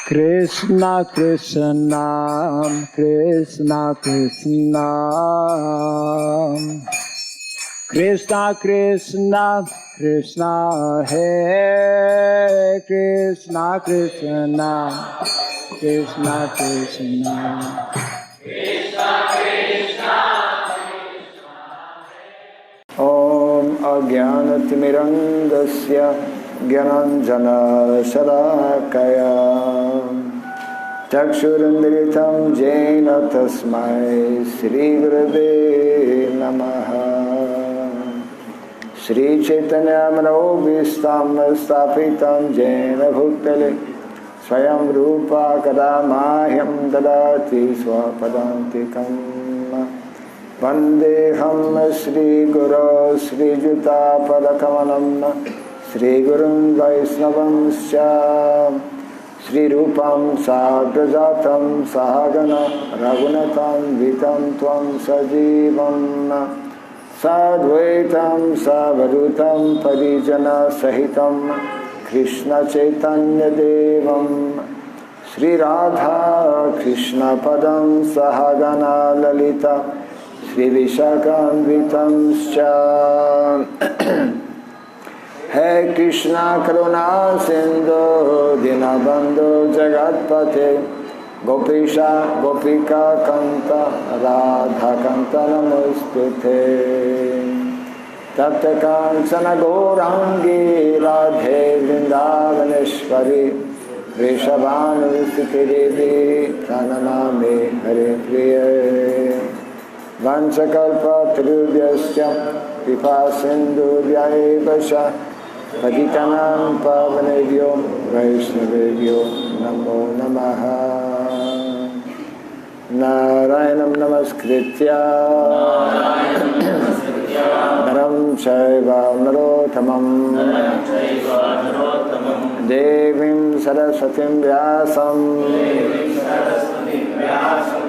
Krishna Krishna Krishna Krishna Krishna Krishna Krishna Hare Krishna Krishna Krishna Krishna Om Ajnanatimirandasya Gyananjana Shalakaya Chakshurandritam Jena Tasmai Shri Gurave Namaha Shri Chaitanya Manobhistam Stapitam Jena Bhutale Swayam Rupa Kadamahyam Dadati Swapadantikam Vandeham Shri Guru Shri Juta Padakamanam Shri Gurun Vaisnavam Shyam Shri Rupam Sagrajatam Sahagana Raghunatam Vitam Tvam Sajivam Sadvaitam Savadutam Parijana Sahitam Krishna Chaitanya Devam Shri Radha Krishna Padam Sahagana Lalita Shri Vishakam Vitam Scha Hey Krishna Karuna Sindhu Dinabandhu Jagatpate Gopisha Gopika Kanta Radha Kanta Namostute Tapta Kanchana Gaurangi Radhe Vrindavaneshwari Vrishabhanusuti Devi Pranamami Hare Priya Vanchakalpa Trubhyasya Kripa Sindhu Vyayevasha Patitanam Pavanebhyo Vaishnavebhyo Namo Namaha Narayanam Namaskritya Naram Chaiva Narottamam Devim Saraswatim Vyasam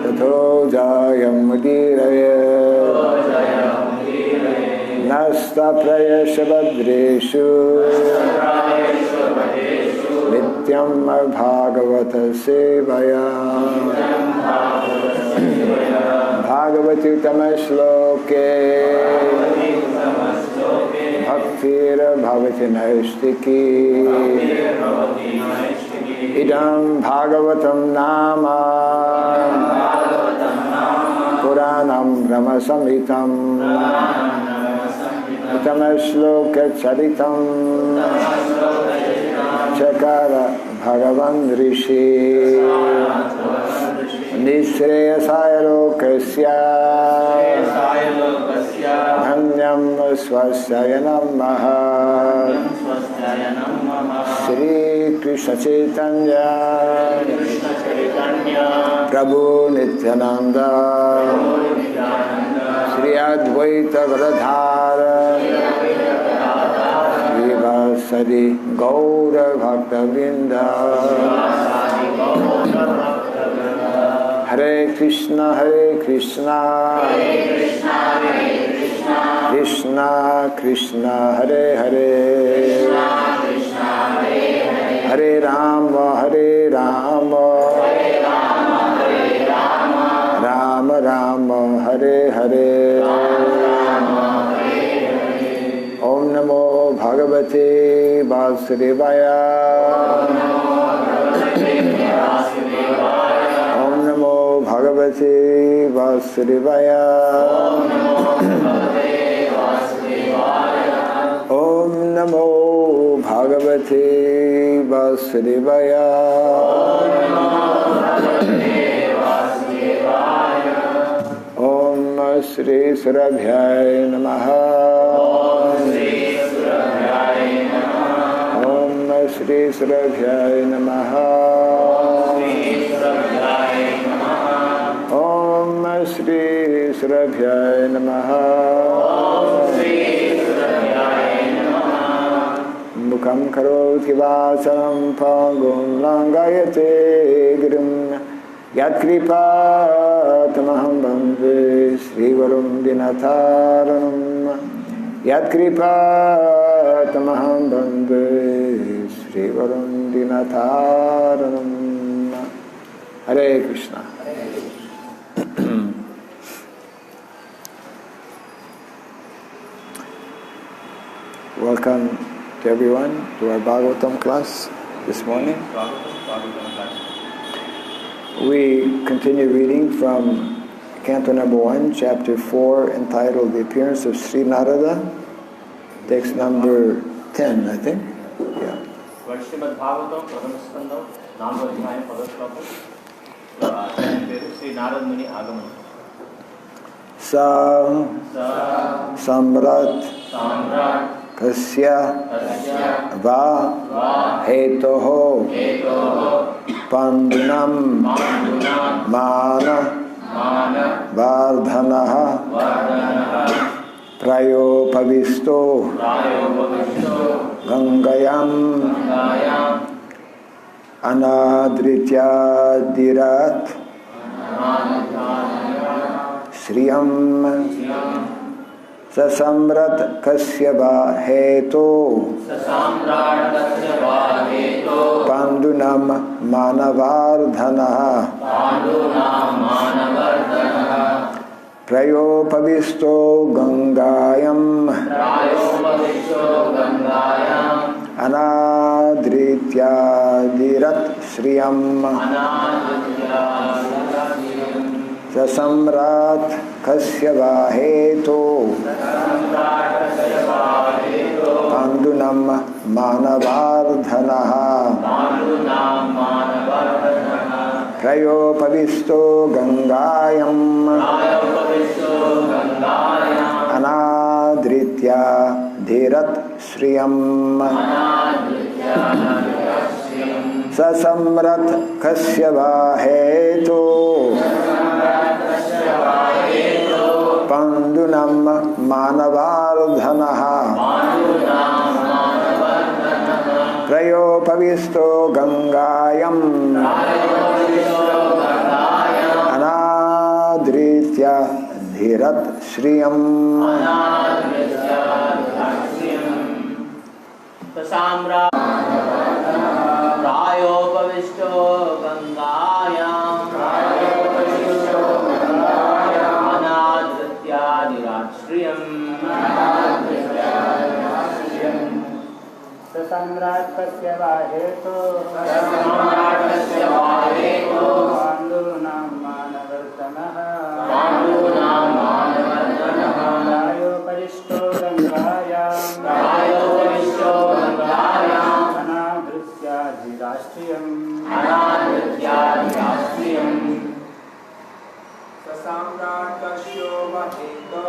Tato Jayam Mudiraya Nasta Prayasha Badreshu Nityam Bhagavata Sevaya Bhagavati Tamashloke Bhaktir Bhavati Naistiki Idam Bhagavatam Nama Puranam Brahma Samhitam Tamashloka Charitam Chakara Bhagavan Rishi Nisreyasaya Lokasya Dhanyam Swasya Namaha Shri Krishna Chaitanya Prabhu Nityananda Shri Advaita Gadadhara Sri Gaura Bhakta Vrinda Hare Krishna Krishna Krishna Krishna Hare Hare Hare Rama Rama Rama Hare Hare Om Namo Bhagavate Vasudevaya Om Namo Bhagavate Vasudevaya Om Namo Bhagavate Vasudevaya Om Shri Surabhyay Namaha Shri Surabhyay Namaha Om Shri Surabhyay Namaha Mukham karoti vasaram pangum langayate girim Yat kripa tamaham bande Shri Varum Dinatharam Yat kripa tamaham bande Shri Varundinataranam. Hare Krishna. Welcome to everyone to our Bhagavatam class this morning. We continue reading from Canto number 1, chapter 4, entitled The Appearance of Sri Narada. Text number 10, I think. Yeah. Srimad Bhagavatam, Pradham Skandam, 4th Adhyayam, 1st Slokam. Sri Narada Muni Agaman. Samrat Kasya Va Hetoho Pandunam Mana Vardhanaha Prayopavisto Gangayam Anadrityadirat Sriyam Sasamrat Kasyava Heto Pandunam Manavardhanaha Prayopavisto Gangayam Anadrityadirat Sriyam Sasamrat Kasyava Heto Pandunam Manavardhanaha Prayopavisto Gangayam Anadrityadirat Sriyam Sasamrat Kasyava Heto Pandunam Manavardhanaha Prayopavisto Gangayam Anadrityadirat Sriyam Sasamra Prayopavisto Gangayam Anadrityadirat Sriyam Sasamrat Kasyava Heto Pandunam Manavardhanaha Prayoparisto Gangayam Anadrityadirat Sriyam Sasamrat Kasyava Heto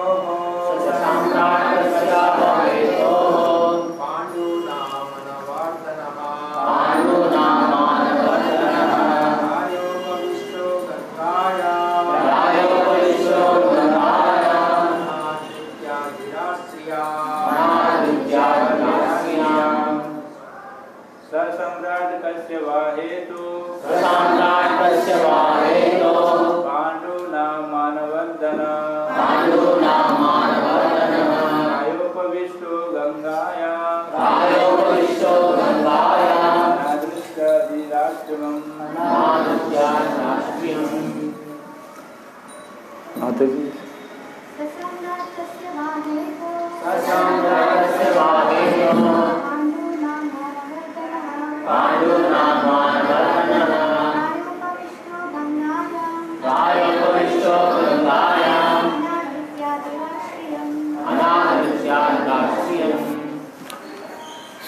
Mataji.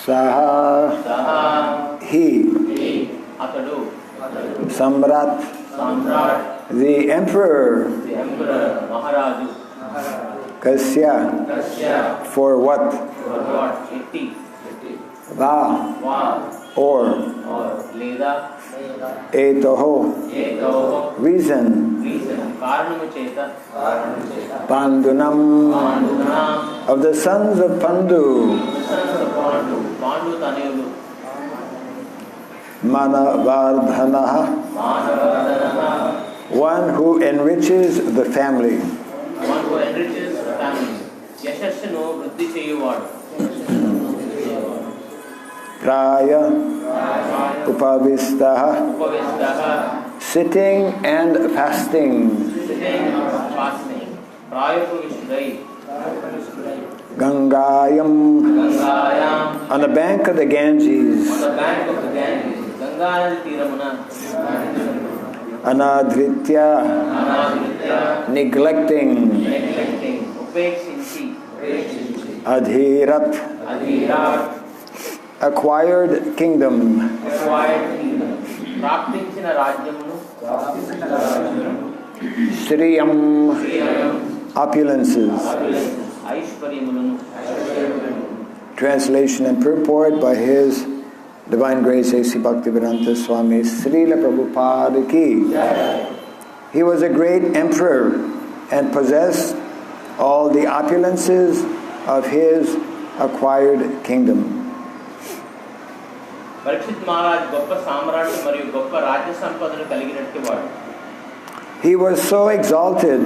Saha he Samrat the emperor Maharaju Kasya for what? Va or Leda Etoho reason Pandunam of the sons of Pandu Manavardhanaha one who enriches the family. Praya Upavistaha, sitting and fasting. Gangayam, on the bank of the Ganges. Anadritya, neglecting. Adhirat, acquired kingdom. Sriyam, opulences. Translation and purport by His Divine Grace A.C. Bhaktivedanta Swami Srila Prabhupada Ki. He was a great emperor and possessed all the opulences of his acquired kingdom. He was so exalted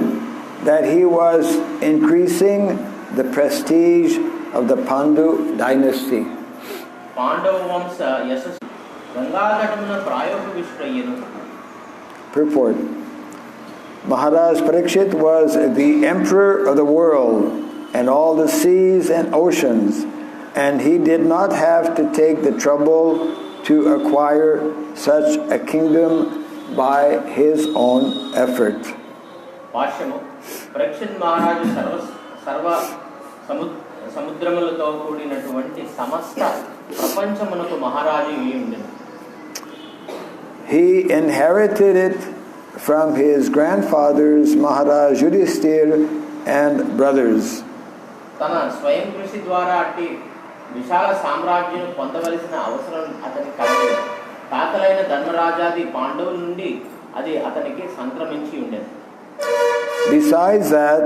that he was increasing the prestige of the Pandu dynasty. Purport. Maharaj Parikshit was the emperor of the world and all the seas and oceans, and he did not have to take the trouble to acquire such a kingdom by his own effort. Parikshit Maharaj sarva samudramulato కూడినటువంటి సమస్త ప్రపంచమునకు మహారాజు అయ్యుండెను. He inherited it from his grandfathers Maharaj Yudhishthir and brothers. తన స్వయం కృషి ద్వారా అట్టి విశాల సామ్రాజ్యం పొందవలసిన అవసరం అతనికి కలిగింది. తాతలైన ధర్మరాజాది పాండవుల నుండి అది అతనికి సంక్రమించి ఉండేది. Besides that,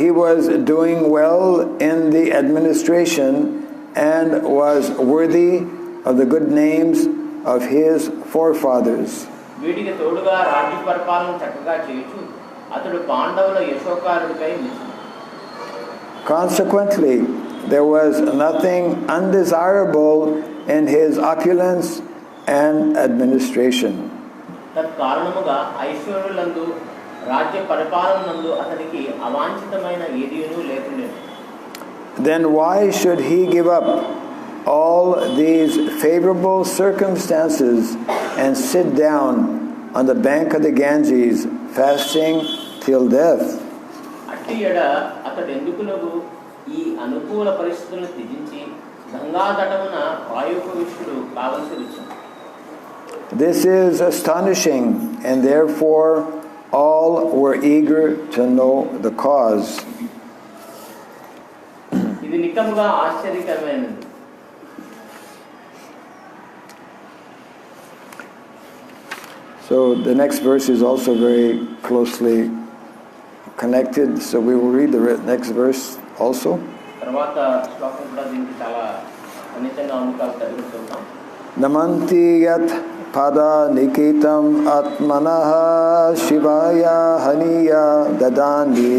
he was doing well in the administration and was worthy of the good names of his forefathers. వీటికి తోడుగా రాజ్య పరిపాలన చక్కగా చేయొచ్చు అతడు పాండవుల యశోకారుడిపై నిలిచాడు. Consequently, there was nothing undesirable in his opulence and administration. తత్కారణముగా ఐశ్వర్యులందు రాజ్య పరిపాలనందు అతనికి అవాంఛితమైన ఏదీనూ లేకుండేది. Then why should he give up all these favorable circumstances and sit down on the bank of the Ganges fasting till death? అట్టి ఎడ అతడు ఎందుకునగు ఈ అనుకూల పరిస్థితులను త్యజించి గంగా తటమున వాయుపవిష్ఠుడు కావలసి వచ్చింది. This is astonishing, and therefore all were eager to know the cause. ఇది నికముగా ఆశ్చర్యకరమైనది. So the next verse is also very closely connected, so we will read the next verse also. తర్వాత శ్లోకం కూడా దీనికి చాలా అన్నితంగా అనుకాలు కలిగి చూద్దాం. Namanti yat pada nikitam atmanaha shivaya haniya dadani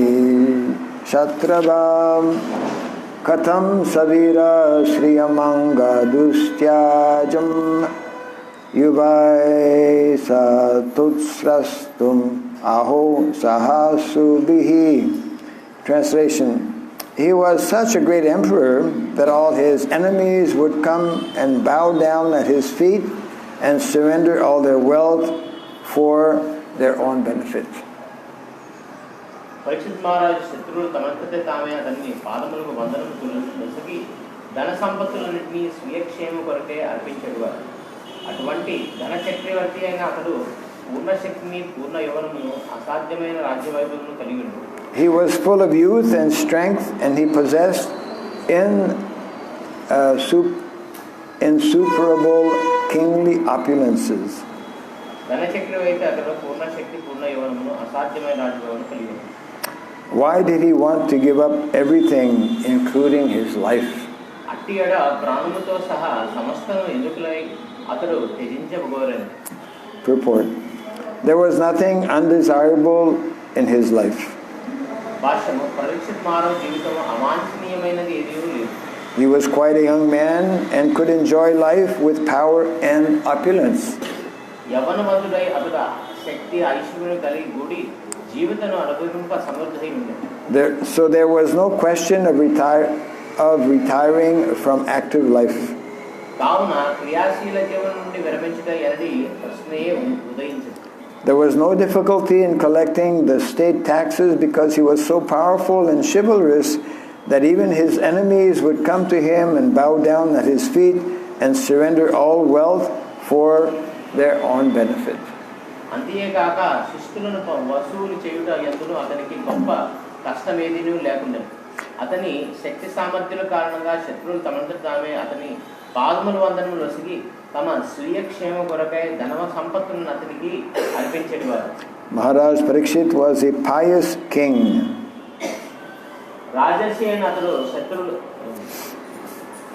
shatravam katham savira shriyamanga dustyajam yuvai satutsrastum aho sahasubihi. Translation. He was such a great emperor that all his enemies would come and bow down at his feet and surrender all their wealth for their own benefit. Parikshit మహారాజు శత్రువులు తమంతటే తామే అతన్ని పాదములకు వందనము నొసగి ధన సంపత్తులన్నింటినీ స్వీయక్షేమ కొరకే అర్పించేవారు. అటువంటి ధన చక్రవర్తి అయిన అతడు పూర్ణ శక్తిని పూర్ణ యవ్వనమును అసాధ్యమైన రాజ్య వైభవమును కలిగి ఉన్నాడు. He was full of youth and strength, and he possessed insuperable kingly opulences. Why did he want to give up everything, including his life? Purport. There was nothing undesirable in his life. He was quite a young man and could enjoy life with power and opulence. యవనవంతుడై అతడు శక్తి ఐశ్వర్యం కలిగి కూడి జీవితను అనుభవింప సమర్థుడై ఉండెను. So there was no question of retiring from active life. కావున క్రియాశీల జీవనం నుండి విరమించుట ఎనడి ప్రశ్నయే ఉదయించింది. There was no difficulty in collecting the state taxes because he was so powerful and chivalrous that even his enemies would come to him and bow down at his feet and surrender all wealth for their own benefit. అంతేకాక శిస్తులను వసూలు చేయుట యందును అతనికి గొప్ప కష్టమేదీనూ లేకుండెను. అతని శక్తి సామర్థ్యాల కారణంగా శత్రువులు తమంతట తామే అతని పాదముల వందనములు వసిగి తమ స్వీయ క్షేమ కొరకై ధనవ సంపత్తులను అతనికి అర్పించేవారు. Maharaj Parikshit was a pious king. రాజర్షి అయిన అతడు శత్రువులు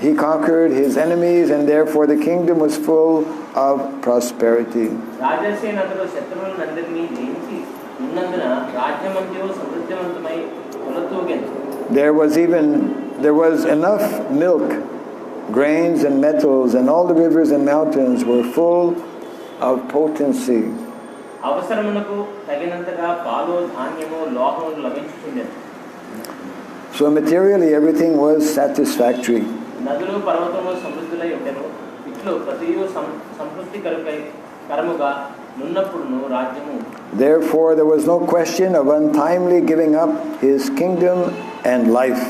He conquered his enemies and therefore the kingdom was full of prosperity. రాజర్షి అయిన అతడు శత్రువులందరినీ జయించి ఉన్నందున రాజ్యమంతయు సమృద్ధివంతమై కులతూగెను. There was enough milk, grains and metals, and all the rivers and mountains were full of potency. అవసరమునకు తగినంతగా పాలు ధాన్యము లోహములు లభించుచుండెను. So materially everything was satisfactory. నదులు పర్వతములు సమృద్ధులై ఉండెను. ఇట్లు ప్రతియు సమృద్ధి కరముగా నున్నప్పుడును రాజ్యము. Therefore there was no question of untimely giving up his kingdom and life.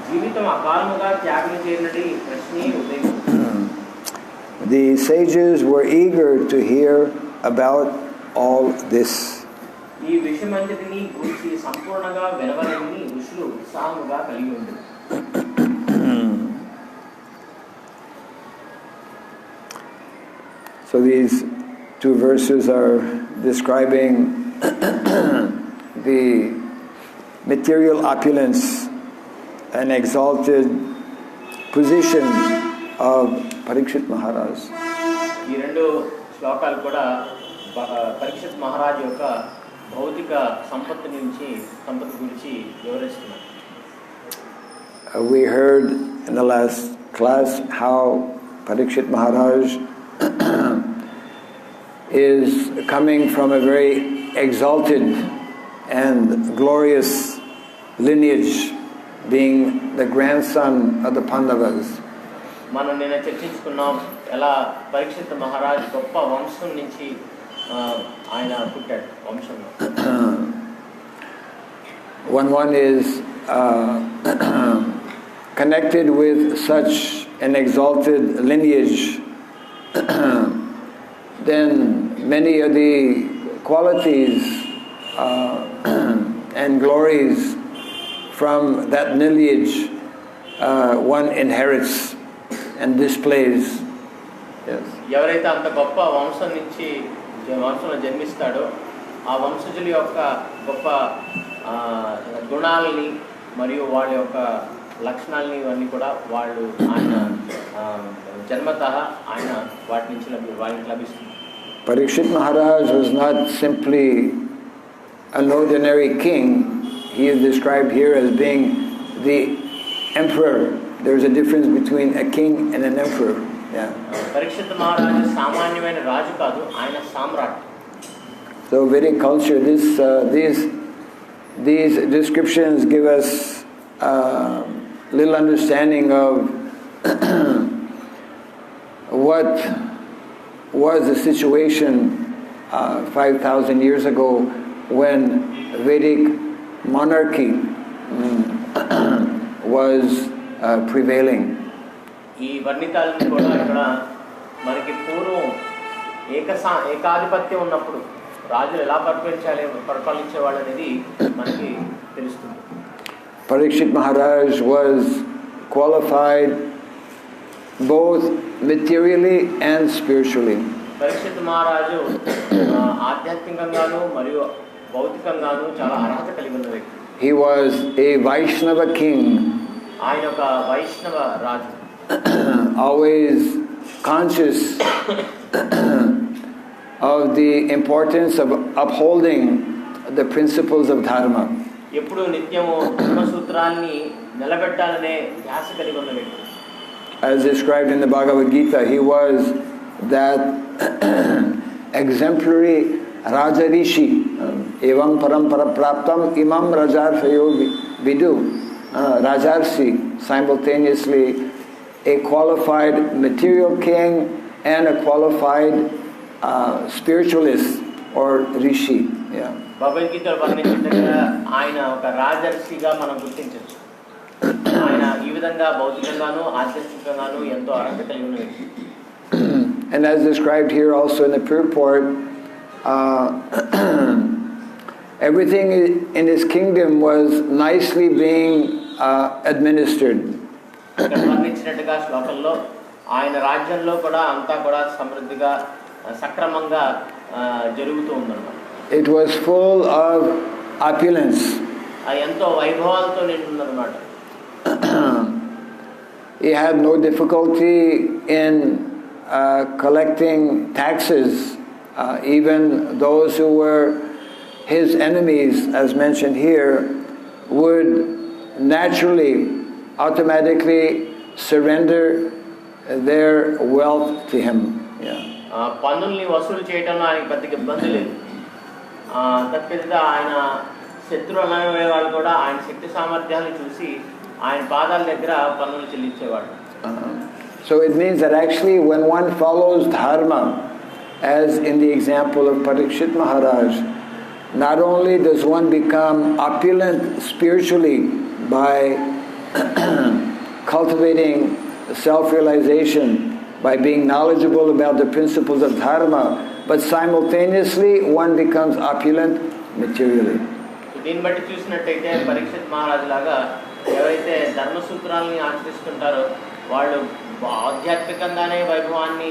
జీవితం అకాలముగా త్యాగం చేయనది ప్రశ్నే ఉదయించింది. The sages were eager to hear about all this. ఈ విషయమంతటిని గురించి సంపూర్ణంగా వినవలని ఋషులు ఉత్సాహముగా కలిగి ఉండేది. So these two verses are describing the material opulence and exalted position of Parikshit Maharaj. ఈ రెండు శ్లోకాలు కూడా పరీక్షిత్ మహారాజ్ యొక్క భౌతిక సంపత్తి గురించి వివరిస్తున్నారు. We heard in the last class how Parikshit Maharaj is coming from a very exalted and glorious lineage, being the grandson of the Pandavas. మనం నిన్న చర్చించుకున్నాం ఎలా పరీక్షిత్ మహారాజ్ గొప్ప వంశం నుంచి ఆయన పుట్టాడు వంశంలో. One is connected with such an exalted lineage, then many of the qualities and glories from that lineage one inherits and displays. Yes. ఎవరైతే అంత గొప్ప వంశంలో జన్మిస్తాడో ఆ వంశజుల యొక్క గొప్ప గుణాలని మరియు వాళ్ళ యొక్క లక్షణాలని ఇవన్నీ కూడా వాళ్ళు ఆయన జన్మతః ఆయన వాటి నుంచి వాళ్ళకి లభిస్తుంది. Parikshit Maharaj was not simply an ordinary king. He is described here as being the emperor. There is a difference between a king and an emperor. Yeah. Parikshit మహారాజు సామాన్యమైన రాజు కాదు, ఆయన సామ్రాట్. So Vedic culture, these descriptions give us little understanding of what was the situation 5,000 years ago when Vedic monarchy was prevailing. ఈ వర్ణితాలను కూడా ఇక్కడ మనకి పూర్వం ఏకాధిపత్యం ఉన్నప్పుడు రాజులు ఎలా పరిపాలించేవాళ్ళు అనేది మనకి తెలుస్తుంది. Parikshit Maharaj was qualified both materially and spiritually. Parikshit మహారాజు ఆధ్యాత్మికంగాను మరియు భౌతికంగాను చాలా అర్హత కలిగి ఉన్న వ్యక్తి. He was a Vaishnava king. ఆయన ఒక వైష్ణవ రాజు. Always conscious of the importance of upholding the principles of Dharma. ఎప్పుడు నిత్యము ధర్మ సూత్రాన్ని నిలబెట్టాలనే ధ్యాస కలిగి ఉన్న వ్యక్తి. As described in the Bhagavad Gita, he was that exemplary Raja Rishi. Evam parampara praptam imam rajarsayo vidu. Rajarsi, simultaneously a qualified material king and a qualified spiritualist or rishi. Yeah. భగవద్గీతలో వర్ణించినట్టుగా ఆయన ఒక రాజర్షిగా మనం గుర్తించవచ్చు. ఆయన ఈ విధంగా భౌతికంగాను ఆధ్యాత్మికంగాను ఎంతో అర్హత కలిగి ఉన్న వ్యక్తి. And as described here also in the purport, everything in his kingdom was nicely being administered. ఇక్కడ వర్ణించినట్టుగా శ్లోకంలో ఆయన రాజ్యంలో కూడా అంతా కూడా సమృద్ధిగా సక్రమంగా జరుగుతూ ఉందన్నమాట. It was full of opulence. ఎంతో వైభవాలతో నిండి ఉందన్నమాట. He had no difficulty in collecting taxes, even those who were his enemies, as mentioned here, would naturally, automatically surrender their wealth to him. పన్నుల్ని వసూలు చేయడంలో ఆయనకి పెద్దగా ఇబ్బంది లేదు. తప్పితే ఆయన శత్రువు అనే వాళ్ళు కూడా ఆయన శక్తి సామర్థ్యాలను చూసి ఆయన పాదాల దగ్గర పన్నులు చెల్లించేవాడు. So it means that actually when one follows Dharma, as in the example of Parikshit Maharaj, not only does one become opulent spiritually by cultivating self-realization, by being knowledgeable about the principles of Dharma, but simultaneously one becomes opulent materially. దీన్ని బట్టి చూసినట్టయితే పరీక్షిత్ మహారాజు లాగా ఎవరైతే ధర్మసూత్రాలని ఆచరిస్తుంటారో వాళ్ళు ఆధ్యాత్మికంగానే వైభవాన్ని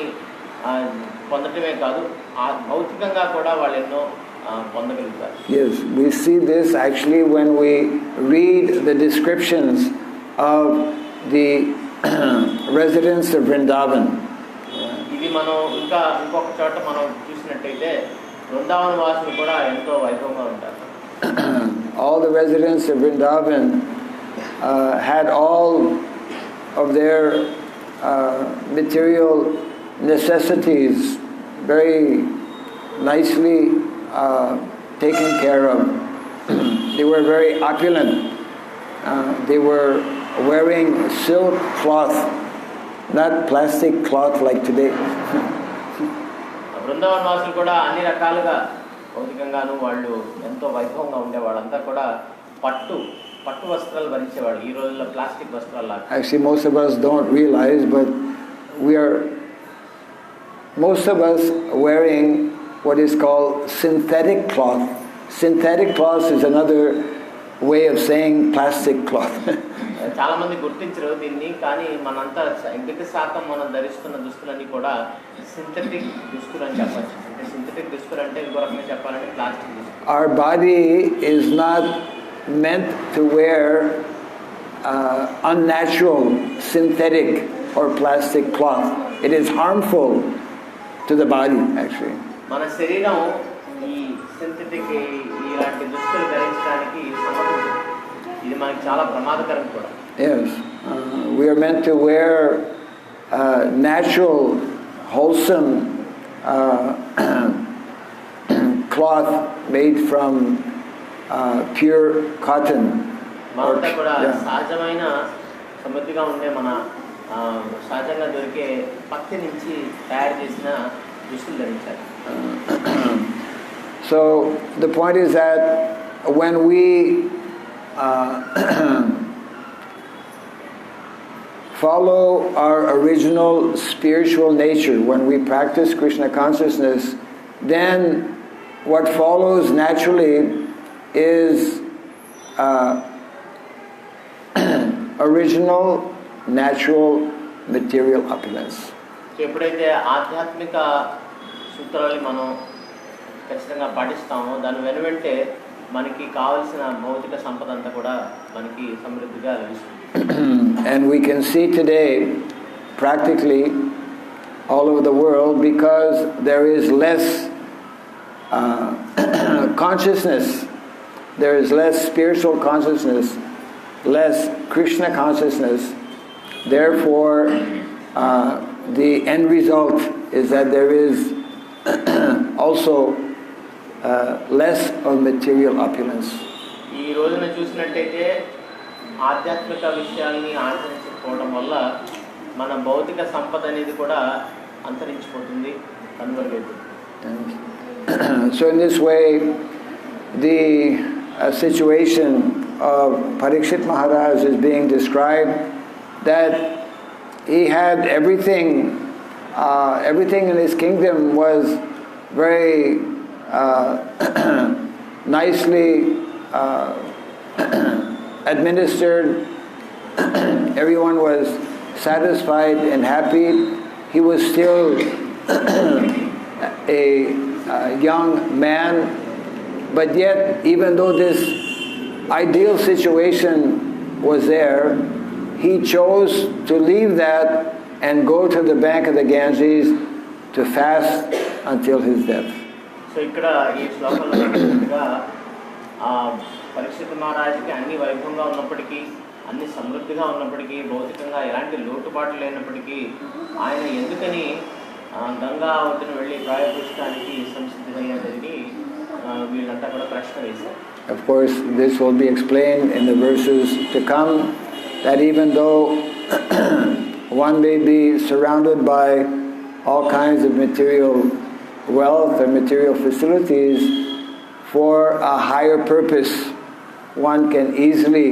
పొందటమే కాదు భౌతికంగా కూడా వాళ్ళు ఎన్నో పొందగలుగుతారు. Yes, we see this actually when we read the descriptions of the residents of Vrindavan. ఇది మనం ఇంకొక చోట మనం చూసినట్టయితే వృందావన వాసులు కూడా ఎంతో వైభవంగా ఉంటారు. All the residents of Vrindavan had all of their material necessities very nicely taken care of. They were very opulent. They were wearing silk cloth, not plastic cloth like today. Brindavana వాసులు కూడా అన్ని రకాలుగా భౌతికంగాను వాళ్ళు ఎంతో వైభవంగా ఉండేవాళ్ళు. అంతా కూడా పట్టు వస్త్రాలు ధరించేవాళ్ళు. ఈ రోజుల్లో ప్లాస్టిక్ వస్త్రాలు లాగా. Actually, most of us don't realize, but most of us wearing what is called synthetic cloth. Synthetic cloth is another way of saying plastic cloth. చాలా మంది గుర్తించరు దీన్ని, కానీ మనంతా ఇంటికి శాతం మనం ధరిస్తున్న దుస్తులన్నీ కూడా సింథటిక్ దుస్తులు అని చెప్పచ్చు. అంటే సింథటిక్ దుస్తులు అంటే ఇంకో రకంగా చెప్పాలంటే ప్లాస్టిక్ దుస్తులు. Our body is not meant to wear unnatural synthetic or plastic cloth. It is harmful to the body actually. మన శరీరం ఈ సింథటిక్ ఇలాంటి దుస్తులు ధరించడానికి సమర్థం. ఇది మనకి చాలా ప్రమాదకరం కూడా. Yes, we are meant to wear natural, wholesome cloth made from pure cotton. మనంతా కూడా సహజమైన సమృద్ధిగా ఉండే మన సహజంగా దొరికే పత్తి నుంచి తయారు చేసిన దుస్తులు ధరించాలి. So the point is that when we follow our original spiritual nature, when we practice Krishna consciousness, then what follows naturally is original, natural, material opulence. ఎప్పుడైతే ఆధ్యాత్మిక సూత్రాలని మనం ఖచ్చితంగా పాటిస్తామో దాని వెనువెంటే మనకి కావాల్సిన భౌతిక సంపద అంతా కూడా మనకి సమృద్ధిగా లభిస్తుంది. And we can see today practically all over the world, because there is less consciousness, there is less spiritual consciousness, less Krishna consciousness. Therefore, the end result is that there is also less of material opulence. ఈ రోజున చూసినట్టయితే ఆధ్యాత్మిక విషయాల్ని ఆచరించకపోవడం వల్ల మన భౌతిక సంపద అనేది కూడా అంతరించిపోతుంది, కనుమరుగవుతుంది. So in this way, the situation of Parikshit Maharaj is being described, that he had everything in his kingdom was very nicely administered. Everyone was satisfied and happy. He was still a young man, but yet, even though this ideal situation was there, he chose to leave that and go to the bank of the Ganges to fast until his death. So ఇక్కడ ఈ శ్లోకంలో చెప్పినట్టుగా పరీక్షిత్ మహారాజుకి అన్ని వైభవంగా ఉన్నప్పటికీ, అన్ని సమృద్ధిగా ఉన్నప్పటికీ, భౌతికంగా ఎలాంటి లోటుపాట్లు లేనప్పటికీ ఆయన ఎందుకని గంగా ఒడ్డున వెళ్ళి ప్రాయపుష్టానికి సంసిద్ధమయ్యేదని వీళ్ళంతా కూడా ప్రశ్న వేశారు. Of course, this will be explained in the verses to come, that even though one may be surrounded by all kinds of material wealth or material facilities, for a higher purpose, one can easily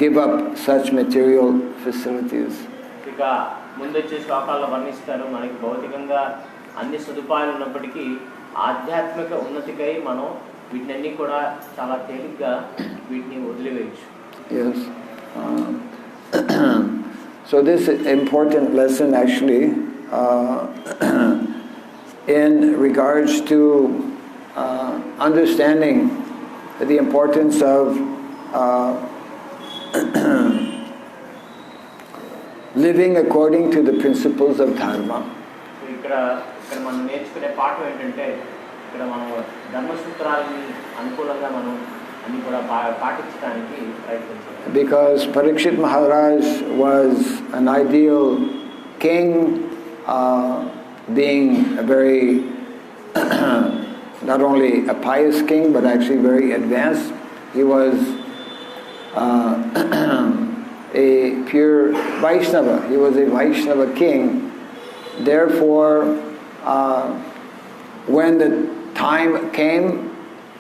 give up such material facilities. ఇక ముందొచ్చే శ్లోకాల్లో వర్ణిస్తారు, మనకి భౌతికంగా అన్ని సదుపాయాలు ఉన్నప్పటికీ ఆధ్యాత్మిక ఉన్నతికై మనం వీటినన్నీ కూడా చాలా తేలిగ్గా వీటిని వదిలివేయచ్చు. Yes. So this important lesson actually in regards to understanding the importance of living according to the principles of Dharma. ఇక్కడ మనం నేర్చుకునే పాఠం ఏంటంటే, ఇక్కడ మనం ధర్మసూత్రాలని అనుకూలంగా మనం అన్ని కూడా పాటించడానికి ప్రయత్నించాలి. Because Parikshit Maharaj was an ideal king, being a very not only a pious king but actually very advanced. He was a pure Vaishnava. He was a Vaishnava king. Therefore, when the time came,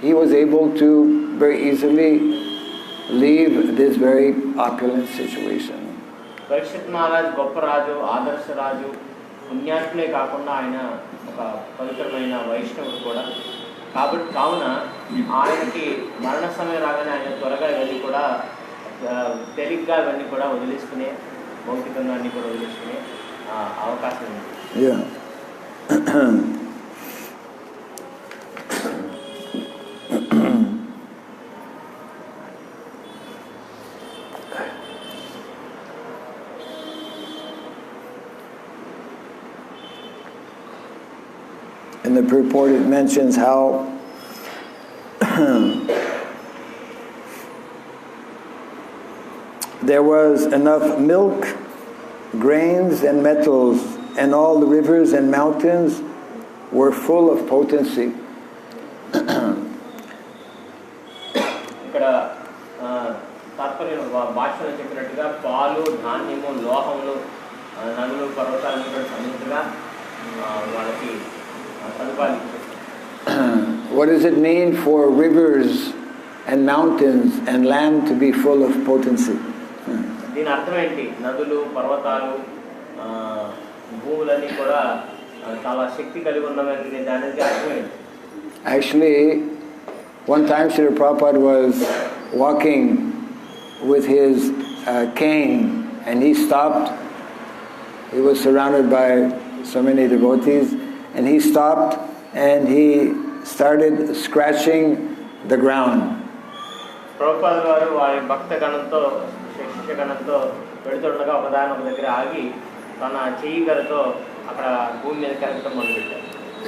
he was able to very easily leave this very opulent situation. Parikshit Maharaj గొప్ప రాజు, ఆదర్శ రాజు, పుణ్యాత్మే కాకుండా ఆయన ఒక పవిత్రమైన వైష్ణవుడు కూడా. కావున ఆయనకి మరణ సమయం రాగానే ఆయన త్వరగా ఇవన్నీ కూడా తేలిగ్గా ఇవన్నీ కూడా వదిలేసుకునే, భౌతికంగా అన్నీ కూడా వదిలేసుకునే అవకాశం ఉంది. Yeah. In the purport it mentions how there was enough milk, grains and metals, and all the rivers and mountains were full of potency. ఇక్కడ తాత్పర్యం భాషలో చెప్పినట్టుగా పాలు, ధాన్యము, లోహములు, నదులు, పర్వతాలు కూడా సమృద్ధిగా వాళ్ళకి సదుపాయాలు. What does it mean for rivers and mountains and land to be full of potency? దీని అర్థం ఏంటి? నదులు, పర్వతాలు, భూములన్నీ కూడా చాలా శక్తి కలిగి ఉన్నవని దానికి అర్థం ఏంటి? Actually, one time Srila Prabhupada was walking with his cane and he stopped. He was surrounded by so many devotees and he stopped and he started scratching the ground. Prabhupada గారు వారి భక్తగణంతో, శిష్యగణంతో వెళుతుండగా ఒకదాని ఒక దగ్గర ఆగి తన చెయ్యి గరతో అక్కడ భూమి మీద కరగటం మొదలుపెట్టారు.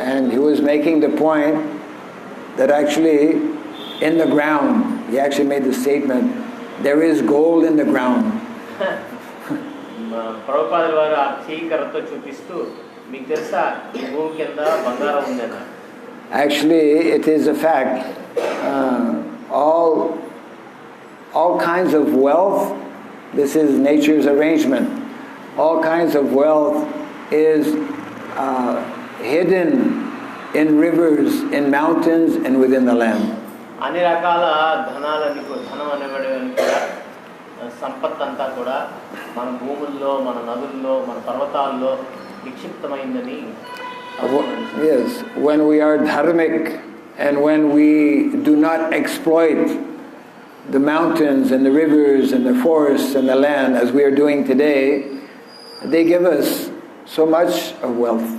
And he was making the point that actually in the ground he actually made the statement, there is gold in the ground. ప్రభుపాదుల వారు ఆ చీకరతో చూపిస్తూ మీకు తెలుసా ఈ భూమి కింద బంగారం ఉందన్నారు. Actually, it is a fact. All kinds of wealth, this is nature's arrangement. All kinds of wealth is hidden in rivers, in mountains, and within the land. అన్ని రకాల ధనం అనేవాడిని కూడా సంపత్ అంతా కూడా మన భూముల్లో, మన నదుల్లో, మన పర్వతాల్లో నిక్షిప్తమైందని. Yes, when we are dharmic and when we do not exploit the mountains and the rivers and the forests and the land as we are doing today, they give us so much of wealth.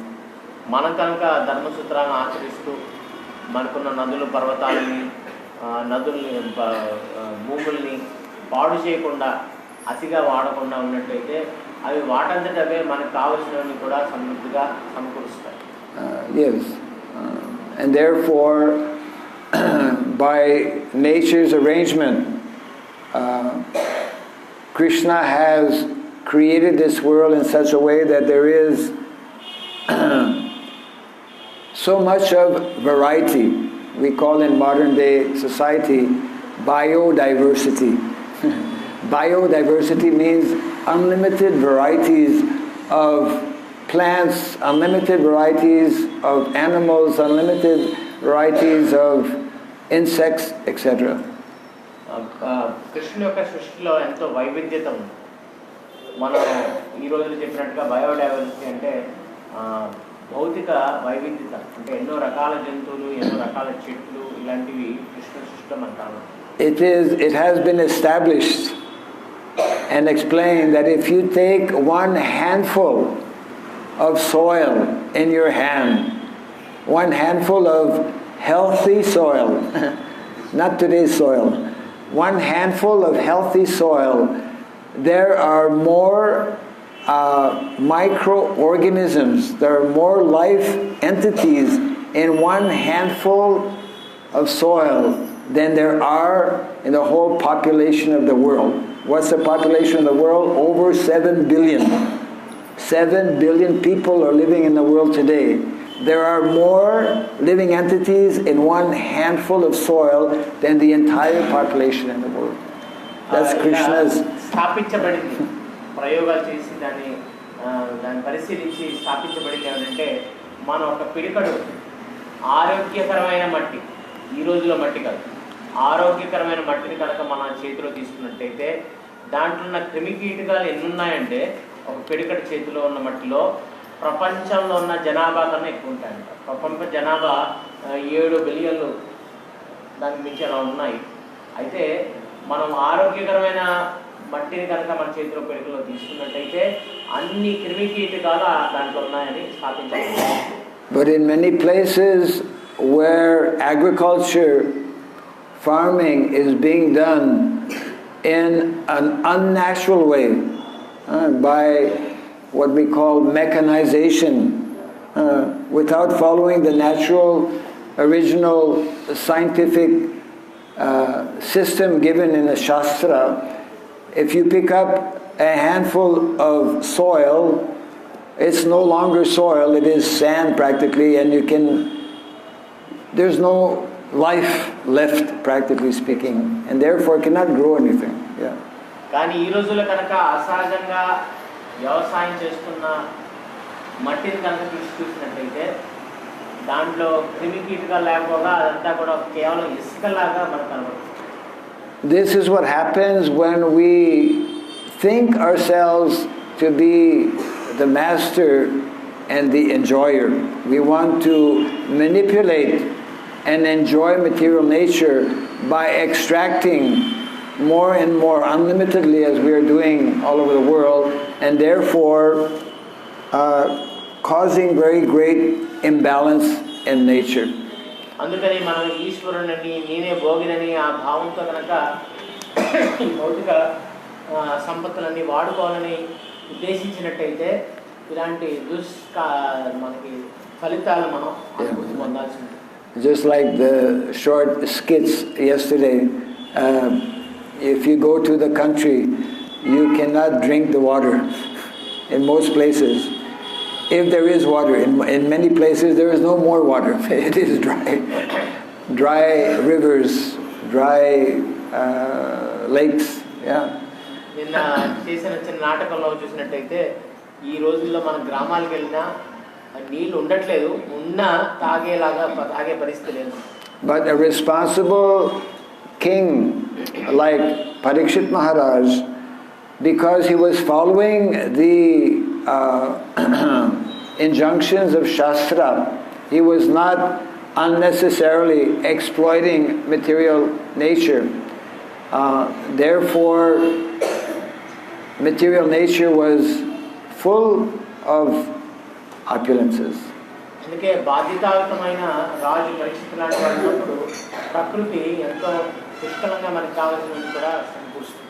మన కనుక ధర్మసూత్రాలను ఆచరిస్తూ మనకున్న నదులు, పర్వతాలని, నదుల్ని, భూముల్ని పాడు చేయకుండా, అతిగా వాడకుండా ఉన్నట్లయితే అవి వాటంతట అవే మనకు కావలసినవన్నీ కూడా సమృద్ధిగా సమకూరుస్తాయి. Yes, and therefore by nature's arrangement, Krishna has created this world in such a way that there is so much of variety. We call in modern day society biodiversity. Biodiversity means unlimited varieties of plants, unlimited varieties of animals, unlimited varieties of insects, etc. కృష్ణుని యొక్క సృష్టిలో ఎంతో వైవిధ్యత ఉంది. మనం ఈ రోజులు చెప్పినట్టుగా biodiversity అంటే భౌతిక వైవిధ్యత, అంటే ఎన్నో రకాల జంతువులు, ఎన్నో రకాల చెట్లు, ఇలాంటివి కృష్ణుని సృష్టి అంటారు. It has been established and explained that if you take one handful of soil in your hand, one handful of healthy soil, not today's soil, one handful of healthy soil, there are more microorganisms, there are more life entities in one handful of soil than there are in the whole population of the world. What's the population of the world? Over 7 billion. 7 billion people are living in the world today. There are more living entities in one handful of soil than the entire population in the world. That's Krishna's. స్థాపించబడింది, ప్రయోగాలు చేసి దాన్ని పరిశీలించి స్థాపించబడింది ఏమంటే, మనం ఒక పిడికడు ఆరోగ్యకరమైన మట్టి, ఈ రోజులో మట్టి కాదు, ఆరోగ్యకరమైన మట్టిని కనుక మన చేతిలో తీసుకున్నట్టయితే దాంట్లో ఉన్న క్రిమికీటకాలు ఎన్ని ఉన్నాయంటే ఒక పిడికటి చేతిలో ఉన్న మట్టిలో ప్రపంచంలో ఉన్న జనాభా కన్నా ఎక్కువ ఉంటాయంట. ప్రపంచ జనాభా 7 బిలియన్లు, దానికి మించి అలా ఉన్నాయి. అయితే మనం ఆరోగ్యకరమైన మట్టిని కనుక మన చేతిలో పిడికలో తీసుకున్నట్టయితే అన్ని క్రిమికీటకాలు దాంట్లో ఉన్నాయని స్థాపించారు. But in many places where agriculture, farming is being done in an unnatural way, by what we call mechanization, without following the natural, original, scientific system given in the Shastra, if you pick up a handful of soil, it's no longer soil, it is sand practically, and there's no life left, practically speaking, and therefore cannot grow anything. Yeah. కానీ ఈ రోజుల్లో కనుక అసహజంగా వ్యవసాయం చేస్తున్న మట్టిని కనుక చూసినట్లయితే దాంట్లో క్రిమికీటకాలు లేకపోగా అదంతా కూడా కేవలం ఇసుకలాగా మనకు కనబడుతుంది. This is what happens when we think ourselves to be the master and the enjoyer. We want to manipulate and enjoy material nature by extracting more and more unlimitedly, as we are doing all over the world, and therefore causing very great imbalance in nature. అందుకని మనం ఈశ్వరుని నేనే భోగినని ఆ భావంతో కనుక భౌతిక సంపత్తులన్నీ వాడుకోవాలని ఉద్దేశించినట్టయితే ఇలాంటి మనకి ఫలితాలు మనం అనుభూతి పొందాల్సి ఉంటుంది. Just like the short skits yesterday If you go to the country, you cannot drink the water in most places. If there is water, in many places there is no more water. It is dry. Dry rivers, dry lakes. Yeah. నిన్న చేసిన చిన్న నాటకంలో చూసినట్టయితే ఈ రోజుల్లో మన గ్రామాలకు వెళ్ళినా నీళ్లు ఉండట్లేదు, ఉన్నా తాగే పరిస్థితి లేదు. But a responsible king like Parikshit Maharaj, because he was following the injunctions of Shastra, he was not unnecessarily exploiting material nature. Therefore, material nature was full of opulences. అందుకే బాధ్యతాయుతమైన రాజు పరీక్షిత్ లాంటి వాడినప్పుడు ప్రకృతి ఎంతో పుష్కలంగా మనకు కావాల్సినవి కూడా సమకూరుస్తుంది.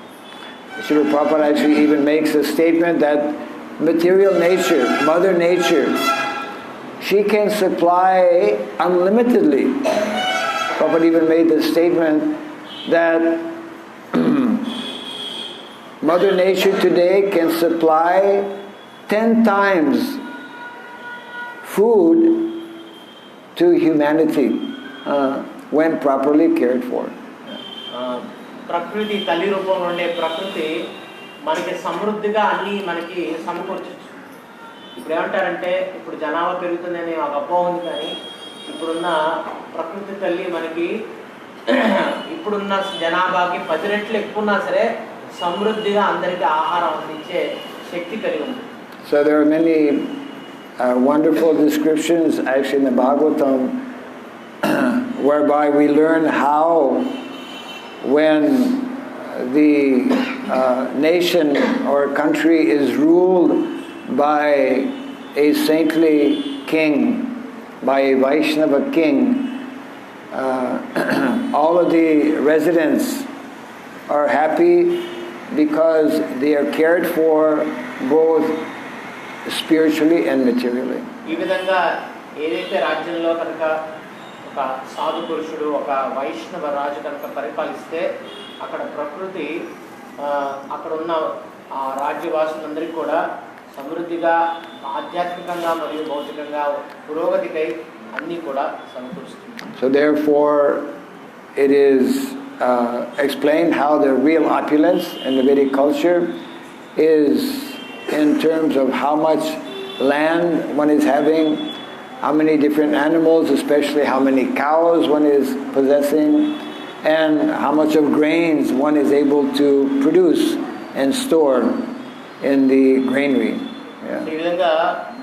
Srila Prabhupada actually even makes a statement that material nature, Mother Nature, she can supply unlimitedly. Prabhupada even made the statement that Mother Nature today can supply 10 times food to humanity when properly cared for. ప్రకృతి తల్లి రూపంలో ఉండే ప్రకృతి మనకి సమృద్ధిగా అన్నీ మనకి సమకూర్చచ్చు. ఇప్పుడు ఏమంటారంటే ఇప్పుడు జనాభా పెరుగుతుందని ఒక అపోహ ఉంది, కానీ ఇప్పుడున్న ప్రకృతి తల్లి మనకి ఇప్పుడున్న జనాభాకి 10 రెట్లు ఎక్కువ ఉన్నా సరే సమృద్ధిగా అందరికీ ఆహారం అందించే శక్తి కలిగి ఉంది. So there are many wonderful descriptions actually in the Bhagavatam whereby we learn how when the nation or country is ruled by a saintly king, by a Vaishnava king, all of the residents are happy because they are cared for both spiritually and materially. ఈ విధంగా ఏదైతే రాజ్యంలో కనుక ఒక సాధు పురుషుడు ఒక వైష్ణవ రాజు కనుక పరిపాలిస్తే అక్కడ ప్రకృతి అక్కడ ఉన్న ఆ రాజ్యవాసులందరికీ కూడా సమృద్ధిగా ఆధ్యాత్మికంగా మరియు భౌతికంగా పురోగతికై అన్నీ కూడా సమకూరుస్తుంది. So therefore it is explained how the real opulence in the Vedic culture is in terms of how much land one is having, how many different animals, especially how many cows one is possessing, and how much of grains one is able to produce and store in the granary. ఈ విధంగా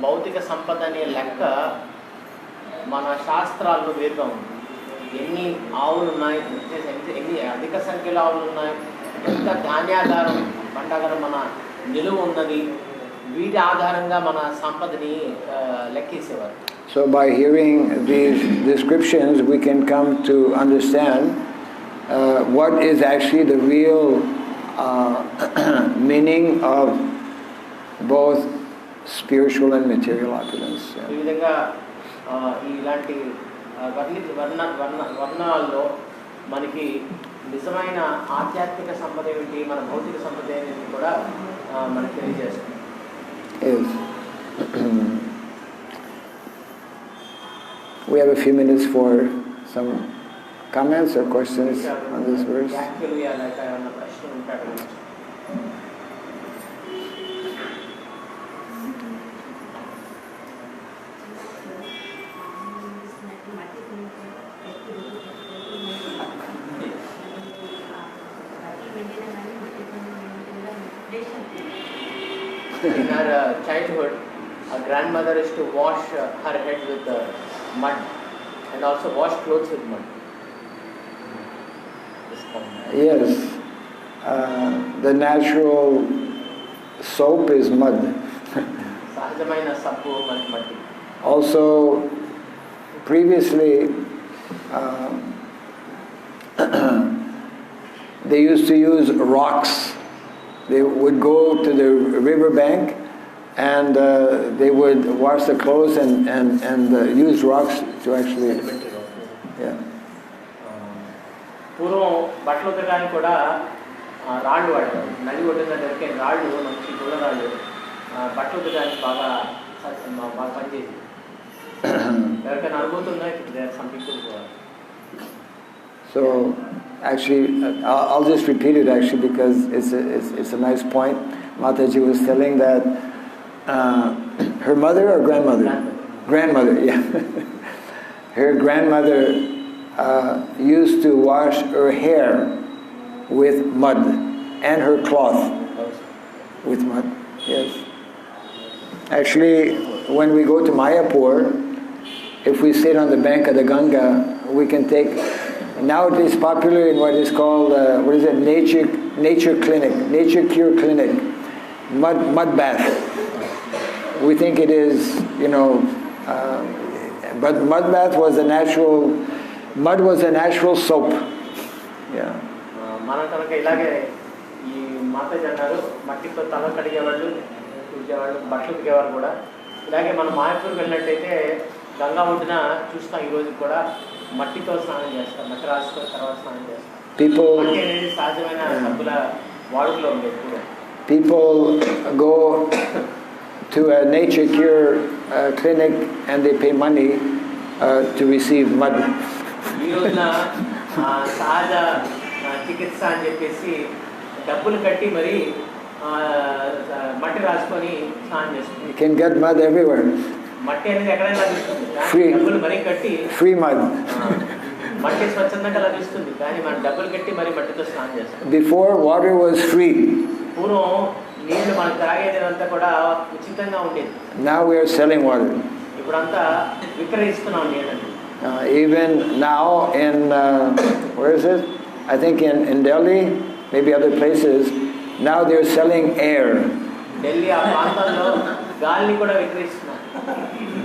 భౌతిక సంపద అనే లెక్క మన శాస్త్రాల్లో వేరుగా ఉంది. ఎన్ని ఆవులు ఉన్నాయి, ఎన్ని అధిక సంఖ్యలో ఆవులు ఉన్నాయి, ఎంత ధాన్యాధారం పండగల మన నిలువ ఉన్నది, వీటి ఆధారంగా మన సంపదని లెక్కేసేవారు. So by hearing these descriptions we can come to understand what is actually the real meaning of both spiritual and material opulence. ఈ విధంగా ఇలాంటి వర్ణాల్లో మనకి నిజమైన ఆధ్యాత్మిక సంపద ఏమిటి, మన భౌతిక సంపద ఏమిటి కూడా మనకి తెలియజేస్తుంది. Yes. We have a few minutes for some comments or questions on this verse. Actually, like I have a question. In our childhood, our grandmother used to wash her head with mud and also wash clothes with mud. Yes, the natural soap is mud. సహజమైన సబ్బు మనకి మట్టి. Also, previously, they used to use rocks. They would go to the river bank and they would wash the clothes and use rocks to actually... Yeah. పూర్వం బట్టలు ఉతకడానికి కూడా రాళ్ళు వాడేవారు. నది ఒడ్డున దొరికే రాళ్ళు, మంచి గుళ్ళ రాళ్ళు బట్టలు ఉతకడానికి బాగా పనిచేసి. ఎవరికైనా అనుభూతి ఉందా? Some people. So actually, I'll just repeat it actually because it's a nice point. Mataji was telling that her mother or grandmother? Grandmother, yeah. Her grandmother used to wash her hair with mud and her cloth with mud. Yes. Actually, when we go to Mayapur, if we sit on the bank of the Ganga, we can take. Now it is popular in what is called nature clinic, nature cure clinic, mud bath. We think it is, but mud bath was a natural soap. Yeah. మనం కనుక ఇలాగే ఈ మాతాజీ అన్నారు, మట్టితో తల కడిగేవాళ్ళు, తుడిచేవాళ్ళు, బట్టలు ఉతికేవారు కూడా. ఇలాగే మనం మాయపూర్కి వెళ్ళినట్టయితే గంగా ఒడ్డున చూస్తాం. ఈ రోజు కూడా మట్టితో స్నానం చేస్తాం, మట్టి రాసుకొని తర్వాత స్నానం చేస్తాం. మట్టి అనేది సహజమైన సబ్బుల వాడుకలో ఉండేది. People go to a nature cure clinic and they pay money to receive mud. ఈ రోజున సహజ చికిత్స అని చెప్పేసి డబ్బులు కట్టి మరి మట్టి రాసుకొని స్నానం చేస్తుంది. You can get mud everywhere. మట్టి అనేది ఎక్కడైనా లభిస్తుంది. డబ్బులు మరీ కట్టి free mud. మట్టి స్వచ్ఛందంగా లభిస్తుంది, కానీ మనం డబ్బులు కట్టి మరి మట్టితో స్నానం చేస్తాం. Before water was free. పూర్వం నీళ్లు మనం తాగేదంతా కూడా ఉచితంగా ఉండేది. Now we are selling water. ఇప్పుడంతా విక్రయిస్తున్నాం నీళ్ళని. Even now in where is it? I think in Delhi, maybe other places. Now they are selling air. Delhi ఆ ప్రాంతాల్లో గాలిని కూడా విక్రయిస్తున్నారు.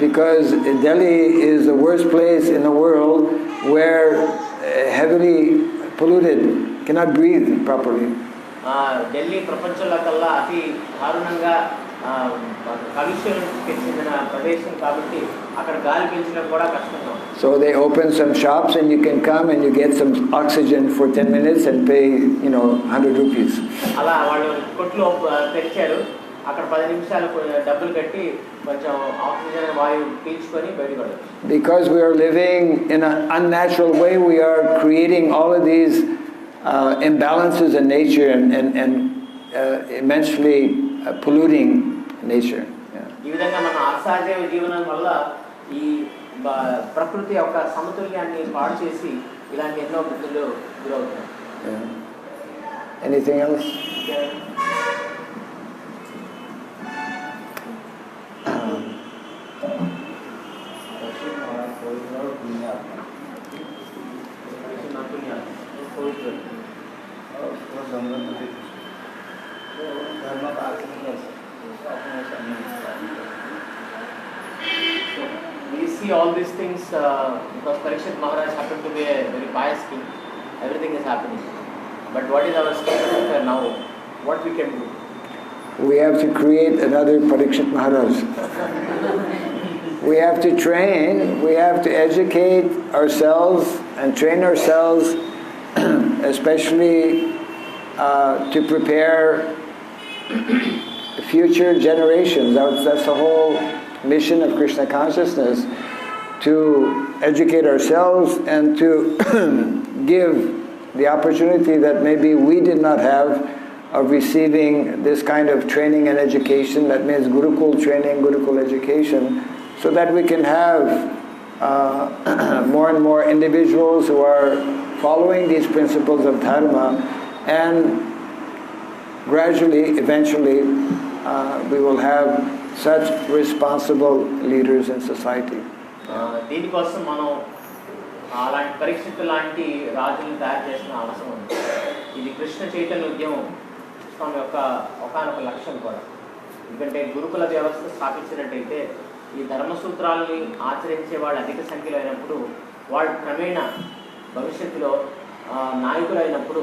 Because Delhi is the worst place in the world where heavily polluted, cannot breathe properly. Delhi ప్రపంచంలో కల్లా అతి దారుణంగా కాలుష్యానికి చెందిన ప్రదేశం కాబట్టి అక్కడ గాలి పీల్చడం కూడా కష్టంగా. So they open some shops and you can come and you get some oxygen for 10 minutes and pay 100 rupees. అలా వాళ్ళు కొట్లు తెరిచారు, అక్కడ 10 నిమిషాలు డబ్బులు కట్టి కొంచెం ఆక్సిజన్ వాయువు పీల్చుకొని బయటపడచ్చు. Because we are living in an unnatural way, we are creating all of these imbalances in nature and immensely polluting nature. ఈ విధంగా మన అసహజ జీవనం వల్ల ఈ ప్రకృతి యొక్క సమతుల్యాన్ని పాడు చేసి ఇలాంటి ఎన్నో వృద్ధులు గురవుతారు. Anything else? We see all these things because Parikshit Maharaj happened to be a very pious king. Everything is happening. But what is our state of affairs now? What we can do? We have to create another Parikshit Maharaj. We have to train, we have to educate ourselves and train ourselves, especially to prepare future generations. That's the whole mission of Krishna consciousness, to educate ourselves and to give the opportunity that maybe we did not have of receiving this kind of training and education. That means Gurukul training, Gurukul education, so that we can have more and more individuals who are following these principles of Dharma, and gradually, eventually, we will have such responsible leaders in society. దీనికోసం మనం అలాంటి పరీక్షిత్ లాంటి రాజులను తయారు చేసిన అవసరం ఉంది. ఇది కృష్ణ చైతన్య ఉద్యమం స్వామి యొక్క ఒకానొక లక్ష్యం కూడా. ఎందుకంటే గురుకుల వ్యవస్థ స్థాపించినట్టయితే ఈ ధర్మసూత్రాలని ఆచరించే వాళ్ళు అధిక సంఖ్యలో అయినప్పుడు, వాళ్ళు క్రమేణా భవిష్యత్తులో నాయకులు అయినప్పుడు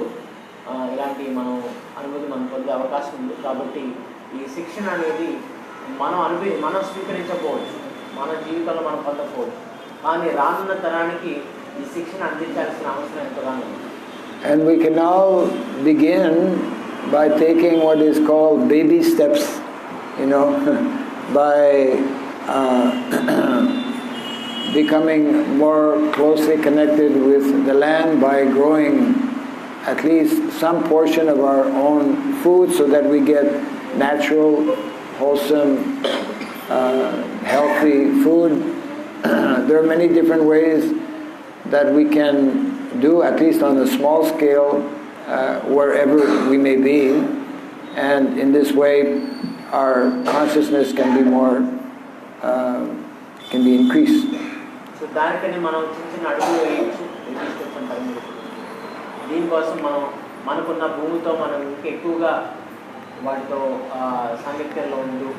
ఇలాంటి మనం అనుభూతి మనం పొందే అవకాశం ఉంది. కాబట్టి ఈ శిక్షణ అనేది మనం స్వీకరించకపోవచ్చు, మన జీవితంలో మనం పొందకపోవచ్చు, కానీ రానున్న తరానికి ఈ శిక్షణ అందించాల్సిన అవసరం ఎంతగానో ఉంది. And we can now begin by taking what is called baby steps, by becoming more closely connected with the land, by growing at least some portion of our own food so that we get natural, wholesome, healthy food. There are many different ways that we can do, at least on a small scale, wherever we may be, and in this way our consciousness can be more, can be increased. So దానికని మనం చిన్న అడుగులు వేయచ్చు, దీనికోసం మనకున్న భూమితో మనం ఇంకెక్కువగా వాటితో సాంగత్యంలో ఉంటూ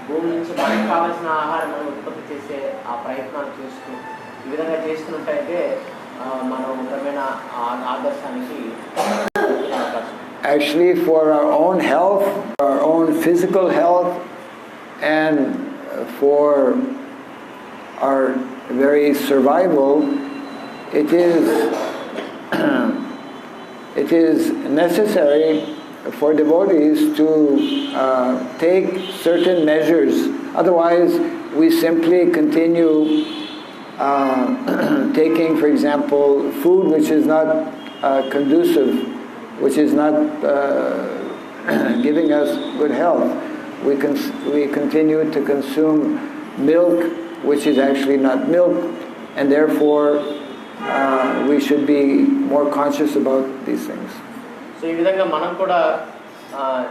భూమి నుంచి మనకు కావాల్సిన ఆహారం మనం ఉత్పత్తి చేసే ఆ ప్రయత్నాలు చేస్తూ ఈ విధంగా చేస్తున్నట్టయితే మనం క్రమేణ ఆదర్శానికి. Actually, for our own health, our own physical health, and for our very survival, it is necessary for devotees to take certain measures. Otherwise, we simply continue taking, for example, food which is not conducive, which is not giving us good health. We continue to consume milk which is actually not milk, and therefore we should be more conscious about these things. So ఈ విధంగా మనం కూడా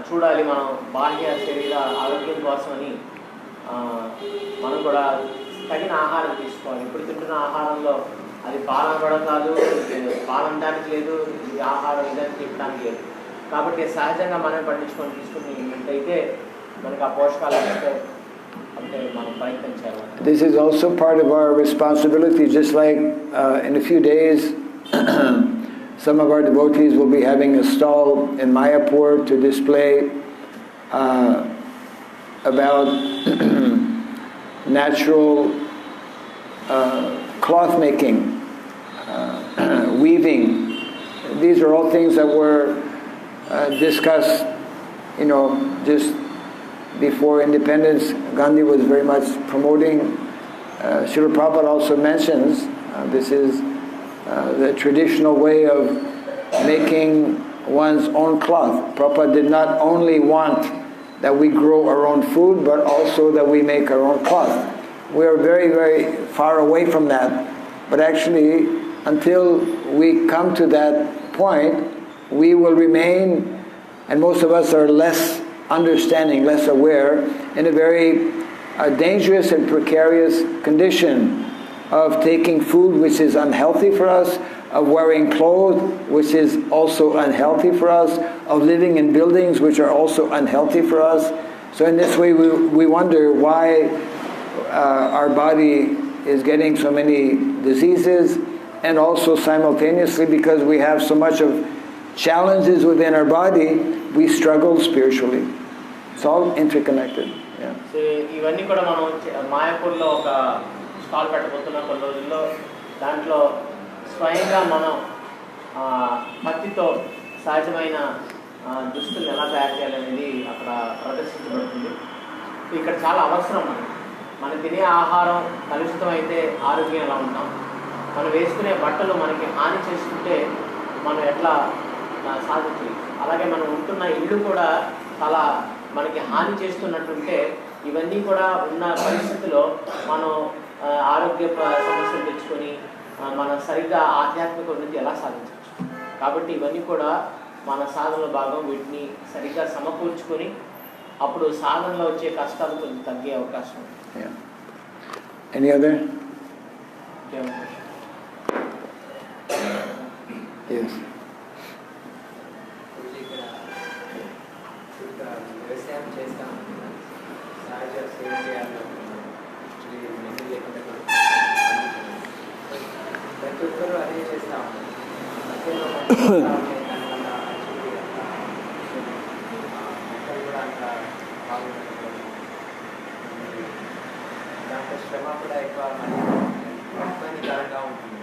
చూడాలి, మనం బాహ్య శరీర ఆరోగ్యం కోసమని మనం కూడా తగిన ఆహారం తీసుకోవాలి. ఇప్పుడు తింటున్న ఆహారంలో అది పాలన కూడా కాదు, పాలనడానికి లేదు, ఇది ఆహారం ఇదని తినడానికి లేదు. కాబట్టి సహజంగా మనం పండించుకొని తీసుకున్నట్టయితే మనకు ఆ పోషకాలు వస్తాయి. అంటే మనం ప్రయత్నించాలి. This is also part of our responsibility, just like in a few days some of our devotees will be having a stall in Mayapur to display about natural cloth making, weaving. These are all things that were discussed, just before independence. Gandhi was very much promoting. Srila Prabhupada also mentions this is the traditional way of making one's own cloth. Prabhupada did not only want that we grow our own food, but also that we make our own cloth. We are very, very far away from that. But actually, until we come to that point, we will remain, and most of us are less understanding, less aware, in a very dangerous and precarious condition of taking food which is unhealthy for us, of wearing clothes which is also unhealthy for us, of living in buildings which are also unhealthy for us. So in this way we wonder why our body is getting so many diseases, and also simultaneously because we have so much of challenges within our body, we struggle spiritually. It's all interconnected. Yeah. So ఇవన్నీ కూడా మనం మాయాపూర్లో ఒక stall పెట్టబోతున్నాం కొన్ని రోజుల్లో. దాంట్లో స్వయంగా మనం పత్తితో సహజమైన దుస్తులు ఎలా తయారు చేయాలనేది అక్కడ ప్రదర్శించబడుతుంది. ఇక్కడ చాలా అవసరం మనం తినే ఆహారం కలుషితం అయితే ఆరోగ్యం ఎలా ఉంటాం, మనం వేసుకునే బట్టలు మనకి హాని చేసుకుంటే మనం ఎట్లా సాధించాలి, అలాగే మనం ఉంటున్న ఇల్లు కూడా చాలా మనకి హాని చేస్తున్నట్టుంటే ఇవన్నీ కూడా ఉన్న పరిస్థితిలో మనం ఆరోగ్య సమస్యలు తెచ్చుకొని మనం సరిగ్గా ఆధ్యాత్మిక ఉన్నతి ఎలా సాధించవచ్చు. కాబట్టి ఇవన్నీ కూడా మన సాధనలో భాగం. వీటిని సరిగ్గా సమకూర్చుకొని అప్పుడు సాధనలో వచ్చే కష్టాలు కొంచెం తగ్గే అవకాశం ఉంది. Any other? Yes. వ్యవసాయం చేస్తాం, సహజ సేంద్రియాలు ప్రతి ఒక్కరూ అదే చేస్తాం. కూడా అంత బాగుంటుంది, దాంట్లో శ్రమ కూడా ఎక్కువ ఇబ్బందికరంగా ఉంటుంది.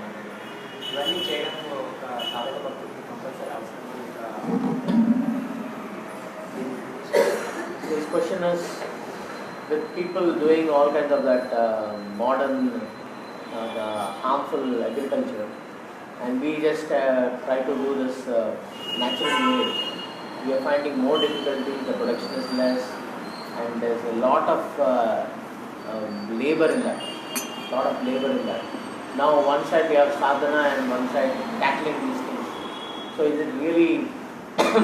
ఇవన్నీ చేయడం ఒక సాధక భక్తులకి కంపల్సరీ అవసరమా ఇంకా This question is with people doing all kinds of that modern the harmful agriculture, and we just try to do this natural way. We are finding more difficulty, the production is less, and there's a lot of labor in that. Now one side we have sadhana and one side tackling these things. So is it really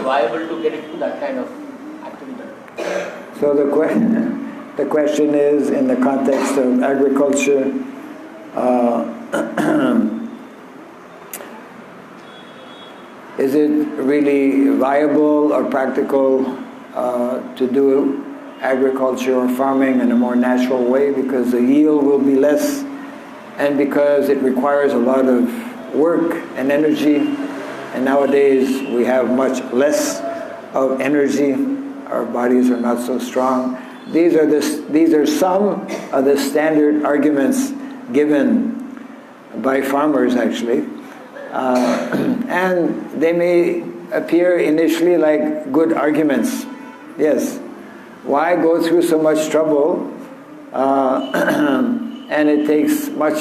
viable to get into that kind of activity? So the question is, in the context of agriculture, is it really viable or practical to do agriculture or farming in a more natural way, because the yield will be less and because it requires a lot of work and energy, and nowadays we have much less of energy. Our bodies are not so strong. These are some of the standard arguments given by farmers, actually. And they may appear initially like good arguments. Yes. Why go through so much trouble? And it takes much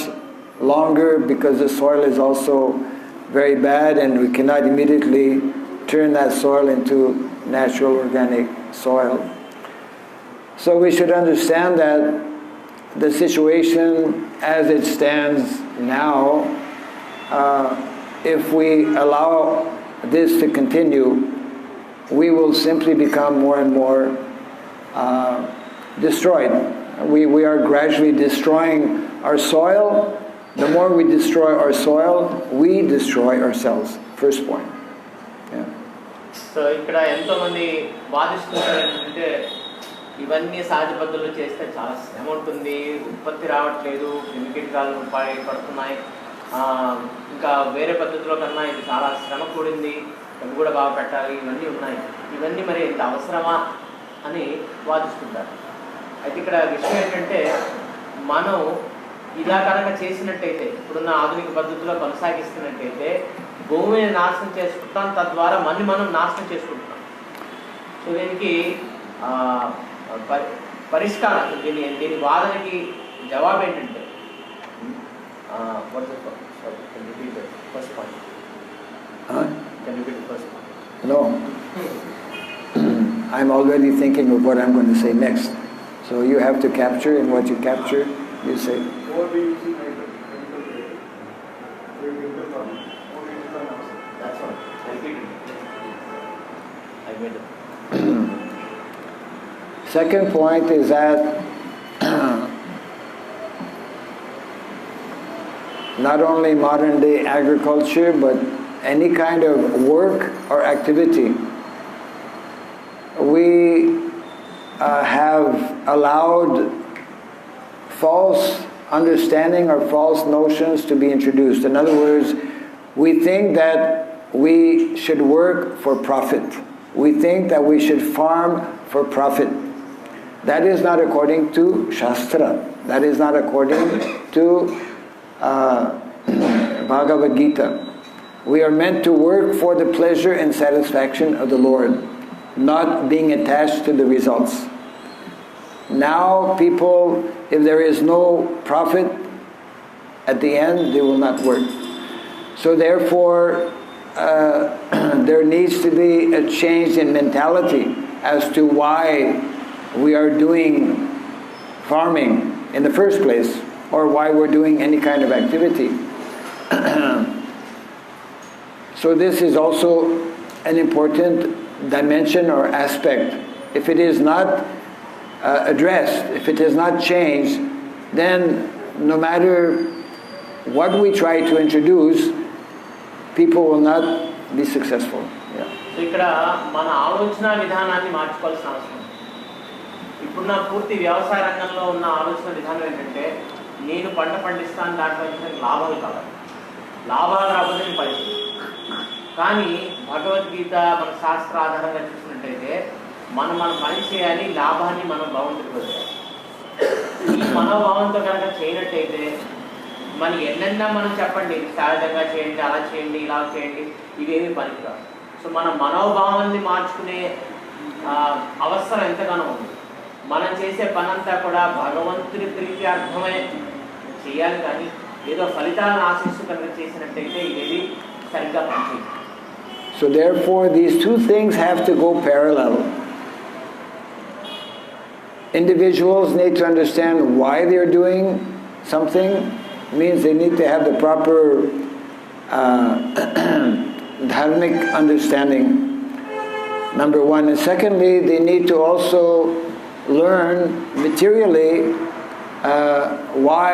longer because the soil is also very bad, and we cannot immediately turn that soil into natural organic soil. So we should understand that the situation as it stands now, if we allow this to continue, we will simply become more and more destroyed. We are gradually destroying our soil. The more we destroy our soil, we destroy ourselves. First point. Yeah. So ఇక్కడ ఎంతోమంది వాదిస్తున్నారు ఏంటంటే ఇవన్నీ సహజ పద్ధతులు చేస్తే చాలా శ్రమ ఉంటుంది, ఉత్పత్తి రావట్లేదు, కెమికల్ పడుతున్నాయి, ఇంకా వేరే పద్ధతిలో కన్నా ఇది చాలా శ్రమ కూడింది, అవి కూడా బాగా పెట్టాలి, ఇవన్నీ ఉన్నాయి, ఇవన్నీ మరి ఇంత అవసరమా అని వాదిస్తుంటారు. అయితే ఇక్కడ విషయం ఏంటంటే, మనం ఇలా కనుక చేసినట్టయితే, ఇప్పుడున్న ఆధునిక పద్ధతిలో కొనసాగిస్తున్నట్టయితే భూమిని నాశనం చేసుకుంటాం, తద్వారా మనం నాశనం చేసుకుంటున్నాం. సో దీనికి పరిష్కారం, దీని వాదనకి జవాబు ఏంటంటే, first point. No. I'm already thinking of what I'm going to say next. So you have to capture, and what you capture, you say. That's all. Repeat it. I made it. Second point is that not only modern day agriculture, but any kind of work or activity, we have allowed false understanding or false notions to be introduced. In other words, we think that we should work for profit. We think that we should farm for profit. That is not according to Shastra. That is not according to Bhagavad Gita. We are meant to work for the pleasure and satisfaction of the Lord, not being attached to the results. Now people, if there is no profit at the end, they will not work. So therefore, there needs to be a change in mentality as to why we are doing farming in the first place, or why we're doing any kind of activity. So this is also an important dimension or aspect. If it is not addressed, if it is not changed, then no matter what we try to introduce, people will not be successful. Yeah. So ఇక్కడ మన ఆలోచన విధానాన్ని మార్చుకోవాల్సిన అవసరం. ఇప్పుడున్న పూర్తి వ్యవసాయ రంగంలో ఉన్న ఆలోచన విధానం ఏంటంటే, నేను పంట పండిస్తాను, దాంట్లో లాభాలు కావాలి, లాభాలు రాకపోతే నేను పడిస్తాను. కానీ భగవద్గీత మన శాస్త్ర ఆధారంగా చూసినట్టయితే మనం పని చేయాలి, లాభాన్ని మనం భగవంతుడికి వదిలేయాలి. ఈ మనోభావంతో కనుక చేయనట్టయితే మనం ఎన్నన్నా మనం చెప్పండి సహజంగా చేయండి, అలా చేయండి, ఇలా చేయండి, ఇవేమీ పనికిరావు. సో మన మనోభావాన్ని మార్చుకునే అవసరం ఎంతగానో ఉంది. మనం చేసే పనంతా కూడా భగవంతుడి ప్రీత్యార్థమే చేయాలి, కానీ ఏదో ఫలితాలను ఆశిస్తూ కనుక చేసినట్టయితే ఇదేది సరిగ్గా పనిచేయదు. So therefore these two things have to go parallel. Individuals need to understand why they're doing something, means they need to have the proper dharmic understanding, number one. And secondly, they need to also learn materially why,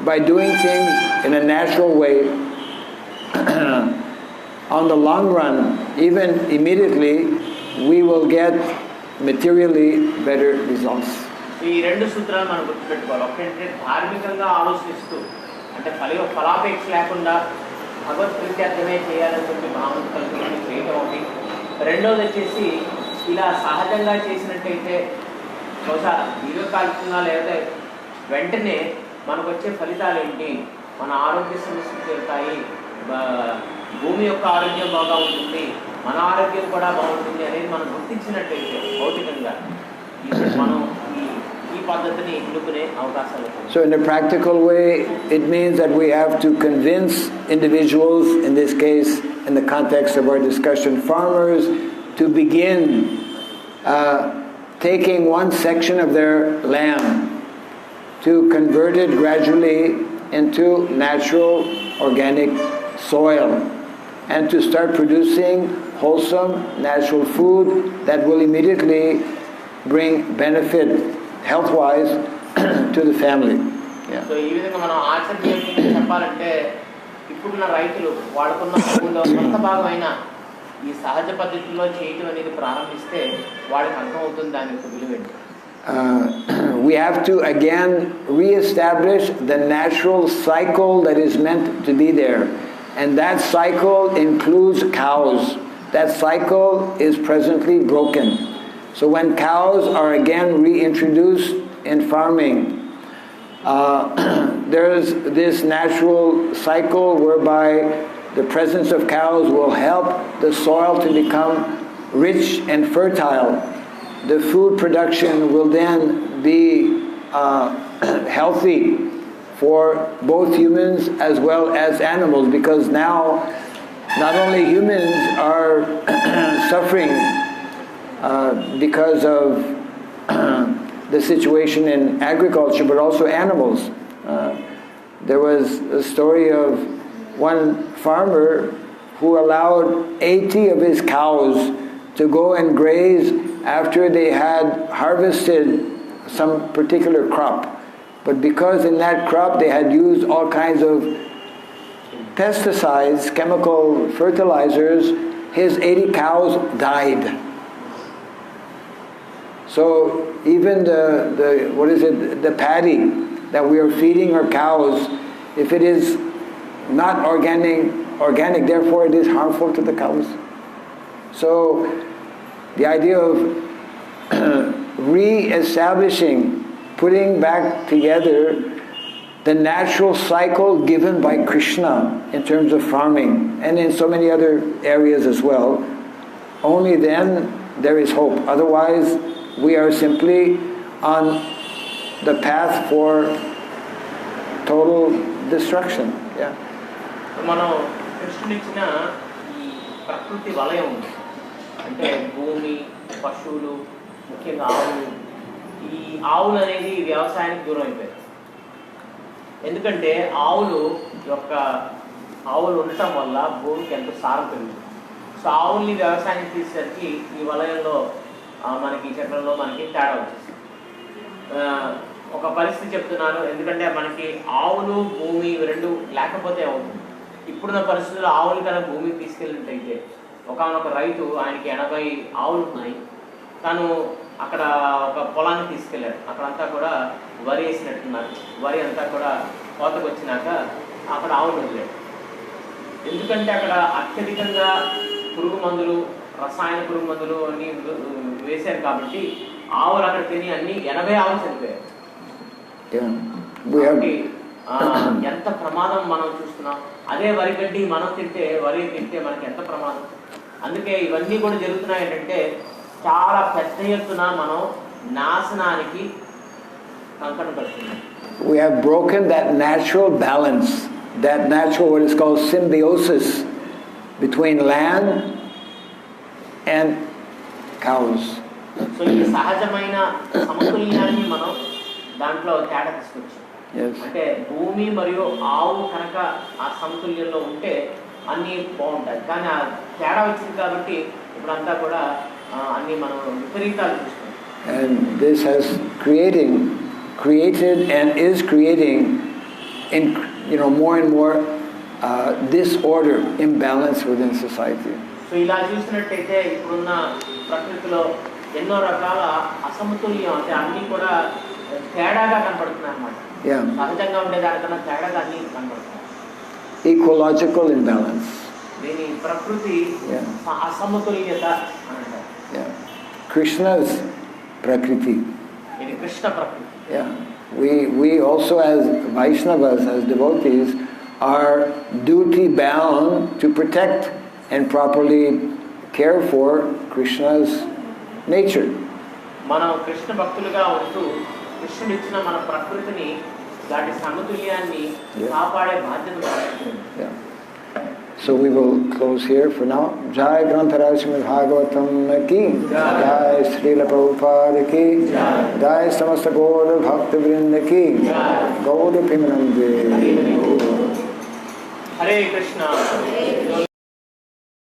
by doing things in a natural way, on the long run, even immediately, we will get materially better results. ఈ రెండు సూత్రాలు మనం గుర్తుపెట్టుకోవాలి. ఒకటంటే ధార్మికంగా ఆలోచిస్తూ, అంటే ఫలాపేక్ష లేకుండా భగవత్ ప్రీత్యార్థమే చేయాలనుకుంటే భావన కలిగి చేయడం ఒకటి. రెండోది వచ్చేసి ఇలా సహజంగా చేసినట్టయితే బహుశా దీర్ఘకాలికంగా లేదా వెంటనే మనకు వచ్చే ఫలితాలు ఏంటి, మన ఆరోగ్య సమస్యలు తీరుతాయి, భూమి యొక్క ఆరోగ్యం బాగా ఉంటుంది, మన ఆరోగ్యం కూడా బాగుంటుంది అనేది మనం గుర్తించినట్టయితే భౌతికంగా మనం ఈ పద్ధతిని ఎన్నుకునే అవకాశాలు. So in a practical way, it means that we have to convince individuals, in this case, in the context of our discussion, farmers, to begin taking one section of their land to convert it gradually into natural organic soil, and to start producing wholesome natural food that will immediately bring benefit health-wise to the family. So ఈ విధంగా మనం ఆచరణీయంగా చెప్పాలంటే ఇప్పుడున్న రైతులు వాడుకున్న భూమిలో కొంత భాగమైన ఈ సహజ పద్ధతిలో చేయటం అనేది ప్రారంభిస్తే వాళ్ళకి అర్థమవుతుంది దాని యొక్క విలువేంటి. We have to again re-establish the natural cycle that is meant to be there. And that cycle includes cows. That cycle is presently broken. So when cows are again reintroduced in farming, there's this natural cycle whereby the presence of cows will help the soil to become rich and fertile. The food production will then be healthy for both humans as well as animals, because now not only humans are suffering because of the situation in agriculture, but also animals. There was a story of one farmer who allowed 80 of his cows to go and graze after they had harvested some particular crop. But because in that crop they had used all kinds of pesticides, chemical fertilizers, his 80 cows died. So even the paddy that we are feeding our cows, if it is not organic, therefore it is harmful to the cows. So the idea of re-establishing, putting back together the natural cycle given by Krishna in terms of farming and in so many other areas as well, only then there is hope. Otherwise, we are simply on the path for total destruction. Yeah. మనం కృష్ణునిచ్చిన ఈ ప్రకృతి వలయం ఉంది, అంటే భూమి, పశువులు, ముఖ్యంగా ఆవులు. ఈ ఆవులు అనేది వ్యవసాయానికి దూరం అయిపోయాయి. ఎందుకంటే ఆవులు ఉండటం వల్ల భూమికి ఎంతో సారం పెరుగుతుంది. సో ఆవుల్ని వ్యవసాయానికి తీసేసరికి ఈ వలయంలో మనకి చక్రంలో మనకి తేడా వచ్చేసి ఒక పరిస్థితి చెప్తున్నాను. ఎందుకంటే మనకి ఆవులు, భూమి ఇవి రెండు లేకపోతే అవుతుంది. ఇప్పుడున్న పరిస్థితుల్లో ఆవులు కనుక భూమికి తీసుకెళ్ళినట్టయితే, ఒకనొక రైతు, ఆయనకి 80 ఆవులు ఉన్నాయి, తను అక్కడ ఒక పొలాన్ని తీసుకెళ్ళాడు. అక్కడంతా కూడా వరి వేసినట్టున్నారు. వరి అంతా కూడా కోతకు వచ్చినాక అక్కడ ఆవులు వదిలాడు. ఎందుకంటే అక్కడ అత్యధికంగా పురుగు మందులు, రసాయన పురుగు మందులు అన్నీ వేశారు కాబట్టి ఆవులు అక్కడ తిని అన్ని 80 ఆవులు చనిపోయాయి. కాబట్టి ఎంత ప్రమాదం మనం చూస్తున్నాం. అదే వరి మనం తింటే మనకి ఎంత ప్రమాదం. అందుకే ఇవన్నీ కూడా జరుగుతున్నాయి ఏంటంటే చాలా పెద్ద ఎత్తున మనం నాశనానికి కంకణం కడుతున్నాం. We have broken that natural balance, that natural what is called symbiosis between land and cows. So ఈ సహజమైన సమతుల్యాన్ని మనం దాంట్లో తేడా తీసుకొచ్చాం. అంటే భూమి మరియు ఆవు కనుక ఆ సమతుల్యంలో ఉంటే అన్నీ బాగుంటాయి. కానీ ఆ తేడా వచ్చింది కాబట్టి ఇప్పుడంతా కూడా అన్నీ మనం విపరీతాలు చూస్తున్నాం. And this has created and is creating more and more disorder, imbalance within society. So ఇలా చూసినట్టయితే ఇప్పుడున్న ప్రకృతిలో ఎన్నో రకాల అసమతుల్యం, అంటే అన్నీ కూడా తేడాగా కనపడుతున్నాయి అన్నమాట. సహజంగా ఉండే దానికన్నా తేడాగా అన్నీ కనపడుతున్నాయి. Ecological imbalance. దీని ప్రకృతి అసమతుల్యత అంటారు. Krishna's prakriti. ఇది కృష్ణ ప్రకృతి. We also as Vaishnavas, as devotees, are duty bound to protect and properly care for Krishna's nature. మనం కృష్ణ భక్తులుగా ఉంటూ కృష్ణుడు ఇచ్చిన మన ప్రకృతిని దాటి సమతుల్యాన్ని కాపాడే బాధ్యత మనది. So we will close here for now. Jai Grantharaj Srimad Bhagavatam ki Jai Srila Prabhupada ki Jai Samasta Gaura Bhakti Vrinda ki Gaura Pimanande. Hare Krishna.